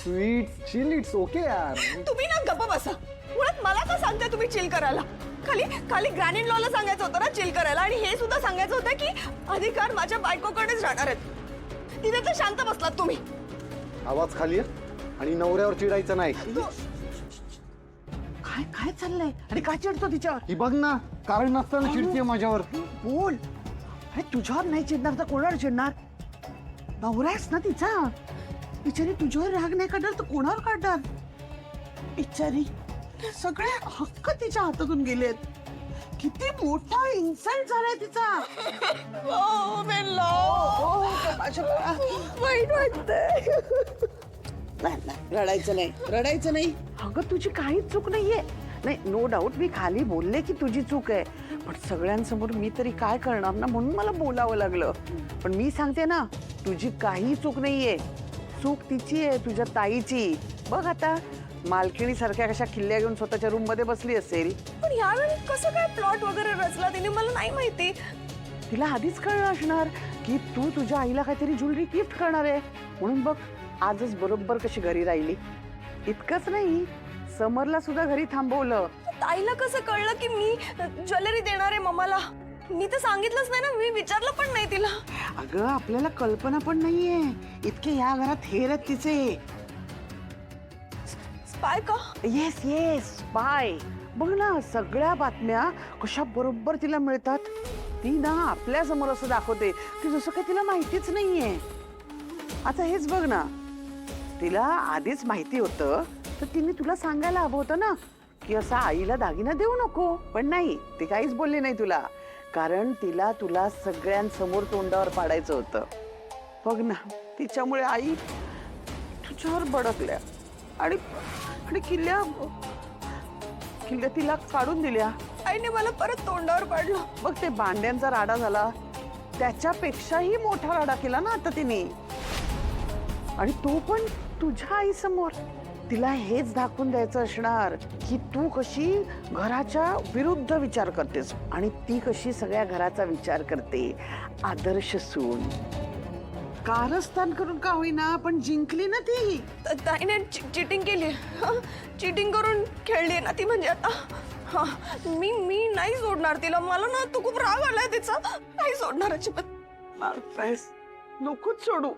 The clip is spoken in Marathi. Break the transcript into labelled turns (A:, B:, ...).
A: स्वीट चिल, इट्स ओके यार.
B: तुम्ही ना गप्प बसा. मुळात मला का सांगताय तुम्ही चिल करायला? खाली खाली ग्रँड इन लॉला सांगायचं होतं ना चिल करायला, आणि हे सुद्धा सांगायचं होतं की अधिकार माझ्या बायकोकडेच राहणार आहेत. तिथे तर शांत बसलात तुम्ही.
A: आवाज खाली आहे आणि नवऱ्यावर चिडायचं नाही.
C: काय काय चाललंय आणि काय चिडतो तिच्यावर?
A: ही बघ ना, कारण नसताना चिडतीये माझ्यावर.
C: बोल. अरे तुझ्यावर नाही चिडणार तर कोणावर चिडणार? नवराच ना तिचा. बिचारी तुझ्यावर राग नाही काढणार तर कोणावर काढणार? बिचारी सगळे हक्क तिच्या हातातून गेलेत. किती मोठा इन्सल्ट झालाय तिचा.
B: Oh, Bello. वाईट वाटतंय.
C: रडायचं नाही, रडायचं नाही. अगं तुझी काहीच चूक नाहीये. नाही, नो डाऊट मी खाली बोलले की तुझी चूक आहे, पण सगळ्यांसमोर मी तरी काय करणार ना, म्हणून मला बोलावं लागलं. पण मी सांगते ना, तुझी काही चूक नाहीये. चूक तिची आहे, तुझ्या ताईची. बघ आता मालकिणी सारख्या कशा किल्ल्या घेऊन स्वतःच्या रूम मध्ये बसली असेल.
B: पण यावेळी कसं काय प्लॉट वगैरे रचला तिने मला नाही माहिती.
C: तिला आधीच कळलं असणार की तू तुझ्या आईला काहीतरी ज्वेलरी गिफ्ट करणार आहे, म्हणून बघ आजच बरोबर कशी घरी राहिली. इतकंच नाही, समरला सुद्धा घरी थांबवलं.
B: ताईला कसं कळलं की मी ज्वेलरी देणार आहे मम्माला? मी तर सांगितलंच नाही ना, मी विचारलं पण नाही तिला.
C: अगं आपल्याला कल्पना पण नाहीये इतके या घरात हेर आहेत तिचे.
B: स्पाय का?
C: Yes yes spy. बघ ना सगळ्या बातम्या कशा बरोबर तिला मिळतात. ती ना आपल्या समोर असं दाखवते की जसं काही तिला माहितीच नाहीये. आता हेच बघ ना, तिला आधीच माहिती होतं तर तिने तुला सांगायला हवं होतं ना की असा आईला दागिना देऊ नको. पण नाही, ती काहीच बोलली नाही तुला, कारण तिला तुला सगळ्यांसमोर तोंडावर पाडायचं होतं. बघ ना, तिच्यामुळे आई तुझ्यावर भडकल्या आणि किल्ल्या तिला काढून दिल्या.
B: आईने मला परत तोंडावर पाडलं.
C: बघ ते भांड्यांचा राडा झाला, त्याच्यापेक्षाही मोठा राडा केला ना आता तिने, आणि तो पण तुझ्या आई समोर. तिला हेच दाखवून द्यायचं असणार की तू कशी घराच्या विरुद्ध विचार करतेस आणि ती कशी सगळ्या घराचा विचार करते. आदर्श सून. कारस्थान करून का होईना पण जिंकली ना ती.
B: ताईने चिटिंग केली. चिटिंग करून खेळली ना ती. म्हणजे आता मी नाही सोडणार तिला. मला ना तू खूप राग आलाय तिचा. नाही सोडणार अजिबात.
C: नकोच सोडू.